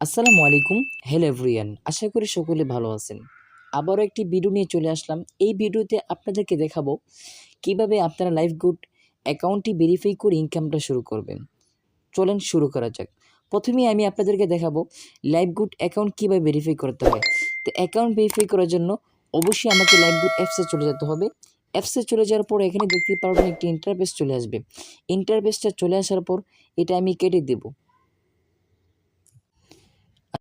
আসসালামু আলাইকুম। Hello everyone, আশা করি সকলে ভালো আছেন। আবারও একটি ভিডিও নিয়ে চলে আসলাম। এই ভিডিওতে আপনাদেরকে দেখাবো কিভাবে আপনারা লাইফগুড অ্যাকাউন্টটি ভেরিফাই করে ইনকামটা শুরু করবেন। চলেন শুরু করা যাক। প্রথমেই আমি আপনাদেরকে দেখাবো লাইফগুড অ্যাকাউন্ট কীভাবে ভেরিফাই করতে হয়। তো অ্যাকাউন্ট ভেরিফাই করার জন্য অবশ্যই আমাকে লাইফগুড অ্যাপসে চলে যেতে হবে। অ্যাপসে চলে যাওয়ার পর এখানে দেখতে পারবেন একটি ইন্টারফেস চলে আসবে। ইন্টারফেসটা চলে আসার পর এটা আমি কেটে দেবো।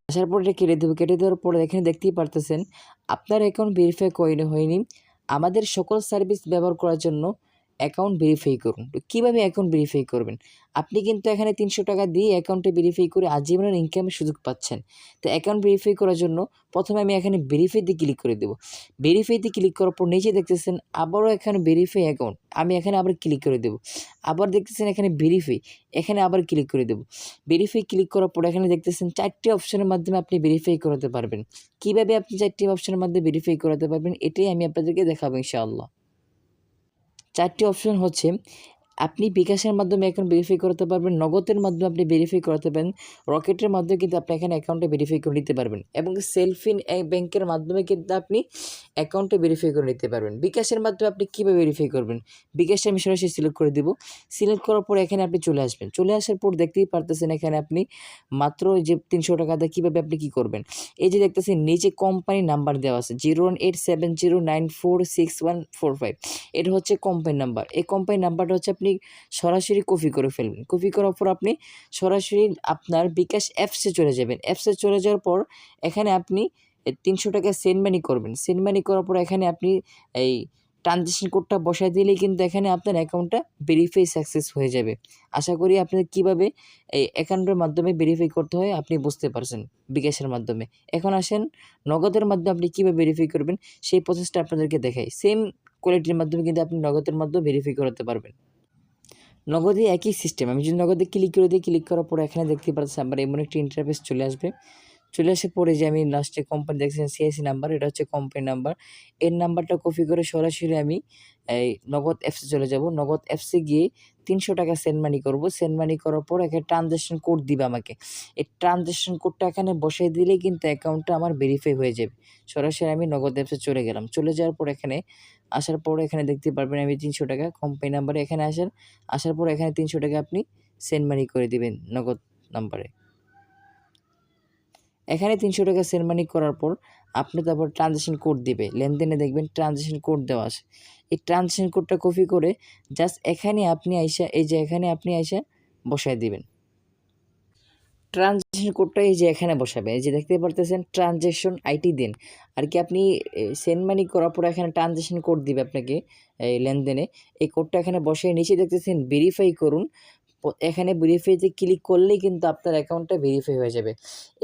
আসার পর এটা কেটে দেবো। কেটে দেওয়ার পরে এখানে দেখতেই পারতেছেন আপনার অ্যাকাউন্ট ভেরিফাই হয়নি। আমাদের সকল সার্ভিস ব্যবহার করার জন্য অ্যাকাউন্ট ভেরিফাই করুন। তো কীভাবে অ্যাকাউন্ট ভেরিফাই করবেন? আপনি কিন্তু এখানে ৩০০ টাকা দিয়ে অ্যাকাউন্টে ভেরিফাই করে আজীবনের ইনকামের সুযোগ পাচ্ছেন। তো অ্যাকাউন্ট ভেরিফাই করার জন্য প্রথমে আমি এখানে ভেরিফাইতে ক্লিক করে দেবো। ভেরিফাইতে ক্লিক করার পর নিচে দেখতেছেন আবারও এখানে ভেরিফাই অ্যাকাউন্ট, আমি এখানে আবার ক্লিক করে দেবো। আবার দেখতেছেন এখানে ভেরিফাই, এখানে আবার ক্লিক করে দেবো। ভেরিফাই ক্লিক করার পর এখানে দেখতেছেন 4টি অপশনের মাধ্যমে আপনি ভেরিফাই করাতে পারবেন। কীভাবে আপনি 4টি অপশনের মাধ্যমে ভেরিফাই করাতে পারবেন এটাই আমি আপনাদেরকে দেখাবো ইনশাআল্লাহ। 4টি অপশন হচ্ছে, আপনি বিকাশের মাধ্যমে অ্যাকাউন্ট ভেরিফাই করাতে পারবেন, নগদের মাধ্যমে আপনি ভেরিফাই করাতে পারেন, রকেটের মাধ্যমে কিন্তু আপনি এখানে অ্যাকাউন্টে ভেরিফাই করে নিতে পারবেন এবং সেলফিন ব্যাংকের মাধ্যমে কিন্তু আপনি অ্যাকাউন্টে ভেরিফাই করে নিতে পারবেন। বিকাশের মাধ্যমে আপনি কীভাবে ভেরিফাই করবেন? বিকাশে আমি সরাসরি সিলেক্ট করে দিব। সিলেক্ট করার পর এখানে আপনি চলে আসবেন। চলে আসার পর দেখতেই পারতেছেন এখানে আপনি মাত্র যে ৩০০ টাকা দিয়ে কীভাবে আপনি কী করবেন। এই যে দেখতেছেন নিচে কোম্পানি নাম্বার দেওয়া আছে 01870946145, এটা হচ্ছে কোম্পানি নাম্বার। এই কোম্পানি নাম্বারটা হচ্ছে আপনি সরাসরি কপি করে ফেলবেন। কপি করার পর আপনি সরাসরি আপনার বিকাশ অ্যাপসে চলে যাবেন। অ্যাপসে চলে যাওয়ার পর এখানে আপনি ৩০০ টাকা সেন্ড মানি করবেন। সেন্ড মানি করার পর এখানে আপনি এই ট্রানজ্যাকশন কোডটা বসায় দিলেই কিন্তু এখানে আপনার অ্যাকাউন্টটা ভেরিফাই সাকসেস হয়ে যাবে। আশা করি আপনাদের কীভাবে এই অ্যাকাউন্টের মাধ্যমে ভেরিফাই করতে হয় আপনি বুঝতে পারছেন বিকাশের মাধ্যমে। এখন আসেন নগদের মাধ্যমে আপনি কীভাবে ভেরিফাই করবেন সেই প্রসেসটা আপনাদেরকে দেখাই। সেম কোয়ালিটির মাধ্যমে কিন্তু আপনি নগদের মাধ্যমে ভেরিফাই করাতে পারবেন। নগদে একই সিস্টেম। আমি যদি নগদে ক্লিক করে দিই, ক্লিক করার পর এখানে দেখতে পাচ্ছেন আবার এমন একটি ইন্টারফেস চলে আসবে। চলে আসার পরে যে আমি লাস্টে কোম্পানি দেখছেন সিআইসি নাম্বার, এটা হচ্ছে কোম্পানি নাম্বার। এর নাম্বারটা কপি করে সরাসরি আমি এই নগদ অ্যাপসে চলে যাব। নগদ অ্যাপসে গিয়ে ৩০০ টাকা সেন্ড মানি করব। সেন্ড মানি করার পর এখানে ট্রানজ্যাকশন কোড দিবে আমাকে। এই ট্রানজ্যাকশন কোডটা এখানে বসাই দিলেই কিন্তু অ্যাকাউন্টটা আমার ভেরিফাই হয়ে যাবে। সরাসরি আমি নগদ অ্যাপসে চলে গেলাম। চলে যাওয়ার পর এখানে আসার পর এখানে দেখতে পারবেন আমি ৩০০ টাকা কোম্পানি নাম্বারে এখানে আসার পর এখানে ৩০০ টাকা আপনি সেন্ড মানি করে দিবেন নগদ নাম্বারে। এখানে ৩০০ টাকা সেন্ড মানি করার পর আপনি তারপর ট্রানজ্যাকশন কোড দিবে। লেনদেনে দেখবেন ট্রানজ্যাকশন কোড দেওয়া আছে। এই ট্রানজ্যাকশন কোডটা কপি করে জাস্ট এখানে আপনি আইসা এই যে এখানে আপনি আইসা বসায় দিবেন। ট্রানজ্যাকশন কোডটা এই যে এখানে বসাবেন। এই যে দেখতে পারতেছেন ট্রানজ্যাকশন আইডি দেন। আর কি আপনি সেন্ড মানি করার পর এখানে ট্রানজ্যাকশন কোড দিবে আপনাকে এই লেনদেনে। এই কোডটা এখানে বসিয়ে নিচে দেখতেছেন ভেরিফাই করুন। এখানে ভেরিফাইতে ক্লিক করলেই কিন্তু আপনার অ্যাকাউন্টটা ভেরিফাই হয়ে যাবে।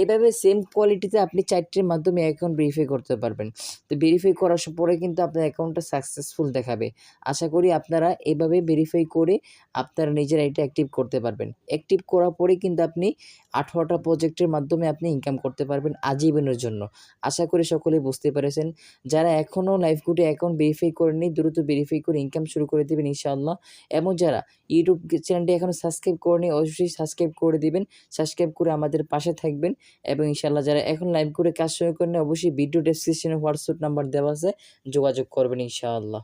এভাবে সেম কোয়ালিটিতে আপনি 4টির মাধ্যমে অ্যাকাউন্ট ভেরিফাই করতে পারবেন। তো ভেরিফাই করার পরে কিন্তু আপনার অ্যাকাউন্টটা সাকসেসফুল দেখাবে। আশা করি আপনারা এভাবে ভেরিফাই করে আপনারা নিজেরা এটা অ্যাক্টিভ করতে পারবেন। অ্যাক্টিভ করার পরে কিন্তু আপনি 18টা প্রজেক্টের মাধ্যমে আপনি ইনকাম করতে পারবেন আজীবনের জন্য। আশা করি সকলেই বুঝতে পেরেছেন। যারা এখনও লাইফগুডে অ্যাকাউন্ট ভেরিফাই করেননি দ্রুত ভেরিফাই করে ইনকাম শুরু করে দেবেন ইনশাআল্লাহ। এবং যারা ইউটিউব চ্যানেলটি এখনও সাবস্ক্রাইব করেনি অবশ্যই সাবস্ক্রাইব করে দিবেন। সাবস্ক্রাইব করে আমাদের পাশে থাকবেন এবং ইনশাআল্লাহ যারা এখন লাইভ করে কাজ শুরু করেনি অবশ্যই ভিডিও ডেসক্রিপশনে হোয়াটসঅ্যাপ নাম্বার দেওয়া আছে, যোগাযোগ করবেন ইনশাআল্লাহ।